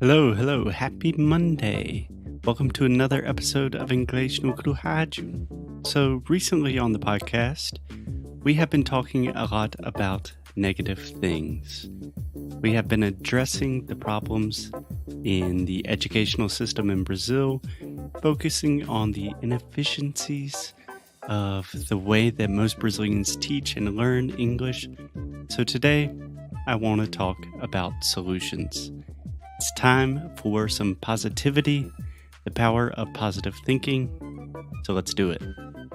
Hello, hello, happy Monday. Welcome to another episode of Inglês no Rádio. So, recently on the podcast, we have been talking a lot about negative things. We have been addressing the problems in the educational system in Brazil, focusing on the inefficiencies of the way that most Brazilians teach and learn English. So, today, I want to talk about solutions. It's time for some positivity, the power of positive thinking. So let's do it.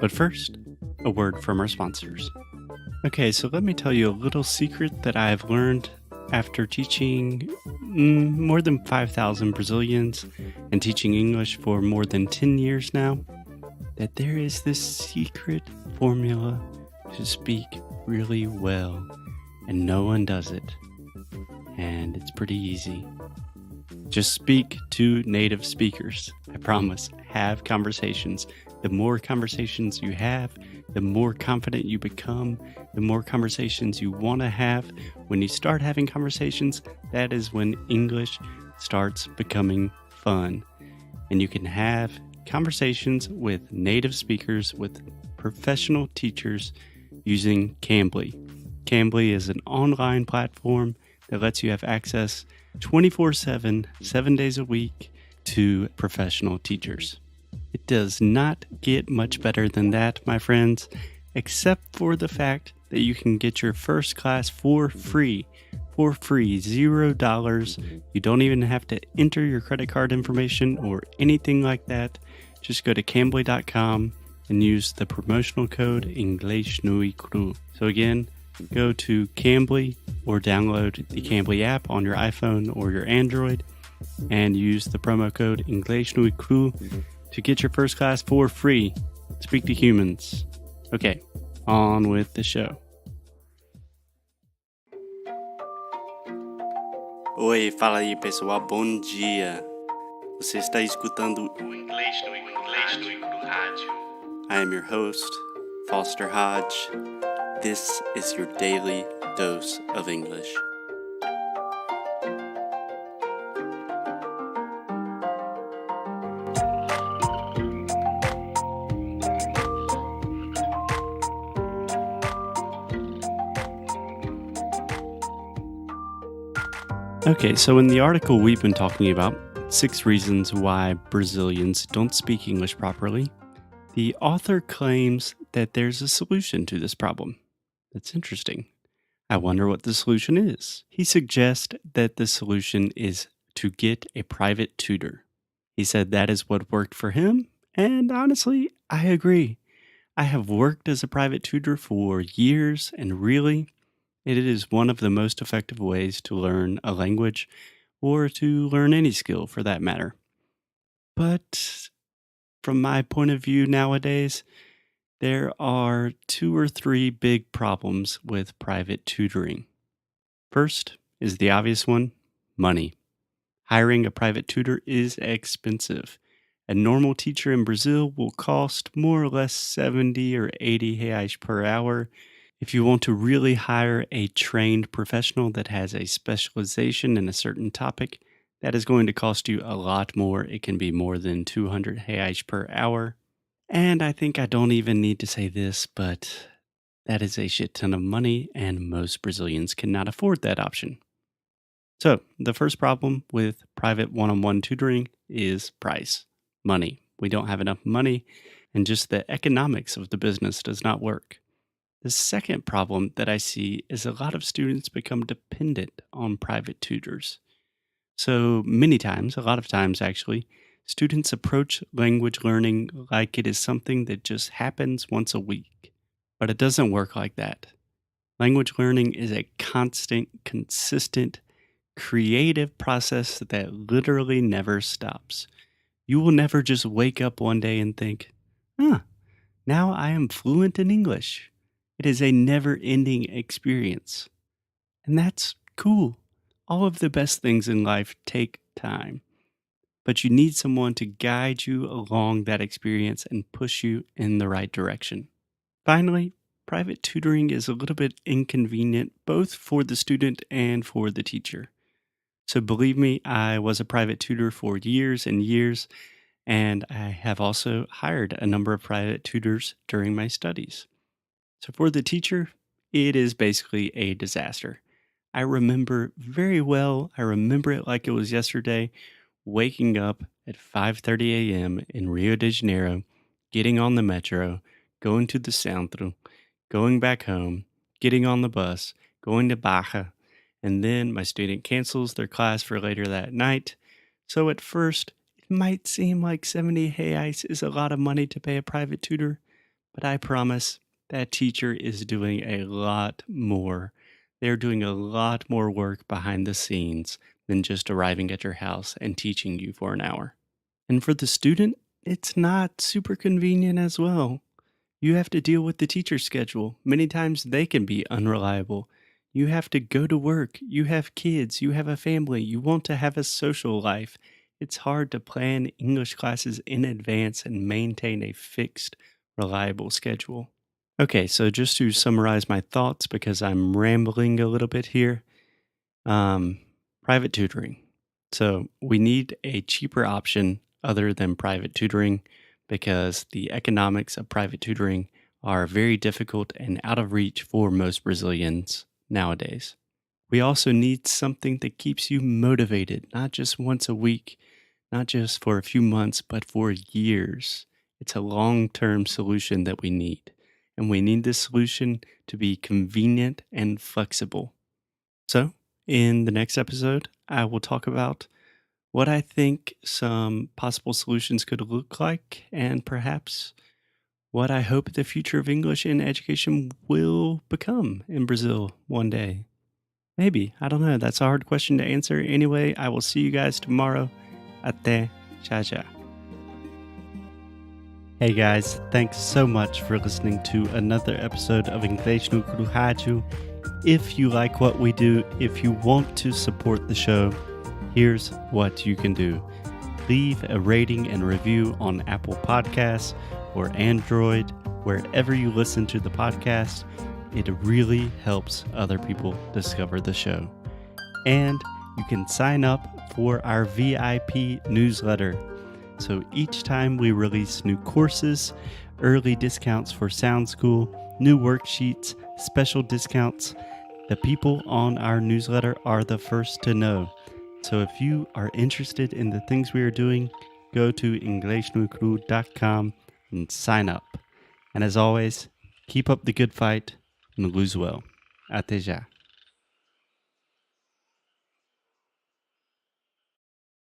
But first, a word from our sponsors. Okay, so let me tell you a little secret that I have learned after teaching more than 5,000 Brazilians and teaching English for more than 10 years now, that there is this secret formula to speak really well, and no one does it. And it's pretty easy. Just speak to native speakers. I promise. Have conversations. The more conversations you have, the more confident you become, the more conversations you want to have. When you start having conversations, that is when English starts becoming fun. And you can have conversations with native speakers, with professional teachers using Cambly. Cambly is an online platform that lets you have access 24/7, 7 days a week to professional teachers. It does not get much better than that, my friends, except for the fact that you can get your first class for free, $0. You don't even have to enter your credit card information or anything like that. Just go to cambly.com and use the promotional code Inglês no Cru. So again, go to Cambly or download the Cambly app on your iPhone or your Android and use the promo code Inglês no Cru to get your first class for free. Speak to humans. Okay, on with the show. Oi, fala aí pessoal, bom dia. Você está escutando o Inglês no Rádio. I am your host, Foster Hodge. This is your daily dose of English. Okay, so in the article we've been talking about, 6 reasons why Brazilians don't speak English properly, the author claims that there's a solution to this problem. That's interesting. I wonder what the solution is. He suggests that the solution is to get a private tutor. He said that is what worked for him, and honestly, I agree. I have worked as a private tutor for years, and really, it is one of the most effective ways to learn a language or to learn any skill for that matter. But from my point of view nowadays, there are 2 or 3 big problems with private tutoring. First is the obvious one, money. Hiring a private tutor is expensive. A normal teacher in Brazil will cost more or less 70 or 80 reais per hour. If you want to really hire a trained professional that has a specialization in a certain topic, that is going to cost you a lot more. It can be more than 200 reais per hour. And I think I don't even need to say this, but that is a shit ton of money, and most Brazilians cannot afford that option. So, the first problem with private one on one tutoring is price, money. We don't have enough money, and just the economics of the business does not work. The second problem that I see is a lot of students become dependent on private tutors. So many times, a lot of times actually, students approach language learning like it is something that just happens once a week. But it doesn't work like that. Language learning is a constant, consistent, creative process that literally never stops. You will never just wake up one day and think, now I am fluent in English. It is a never ending experience. And that's cool. All of the best things in life take time, but you need someone to guide you along that experience and push you in the right direction. Finally, private tutoring is a little bit inconvenient both for the student and for the teacher. So believe me, I was a private tutor for years and years, and I have also hired a number of private tutors during my studies. So for the teacher, it is basically a disaster. I remember very well, I remember it like it was yesterday, waking up at 5:30 a.m. in Rio de Janeiro, getting on the metro, going to the centro, going back home, getting on the bus, going to Baja, and then my student cancels their class for later that night. So at first, it might seem like 70 reais is a lot of money to pay a private tutor, but I promise that teacher is doing a lot more. They're doing a lot more work behind the scenes than just arriving at your house and teaching you for an hour. And for the student, it's not super convenient as well. You have to deal with the teacher's schedule. Many times they can be unreliable. You have to go to work. You have kids. You have a family. You want to have a social life. It's hard to plan English classes in advance and maintain a fixed, reliable schedule. Okay, so just to summarize my thoughts, because I'm rambling a little bit here, um, private tutoring. So we need a cheaper option other than private tutoring because the economics of private tutoring are very difficult and out of reach for most Brazilians nowadays. We also need something that keeps you motivated, not just once a week, not just for a few months, but for years. It's a long term solution that we need. And we need this solution to be convenient and flexible. So, in the next episode, I will talk about what I think some possible solutions could look like and perhaps what I hope the future of English in education will become in Brazil one day. Maybe. I don't know. That's a hard question to answer. Anyway, I will see you guys tomorrow. Até já já. Hey guys, thanks so much for listening to another episode of Inglês no Cru Rádio. If you like what we do, if you want to support the show, here's what you can do. Leave a rating and review on Apple Podcasts or Android, wherever you listen to the podcast. It really helps other people discover the show. And you can sign up for our VIP newsletter. So each time we release new courses, early discounts for Sound School, new worksheets, special discounts, the people on our newsletter are the first to know. So if you are interested in the things we are doing, go to inglesnucru.com and sign up. And as always, keep up the good fight and lose well. Até já.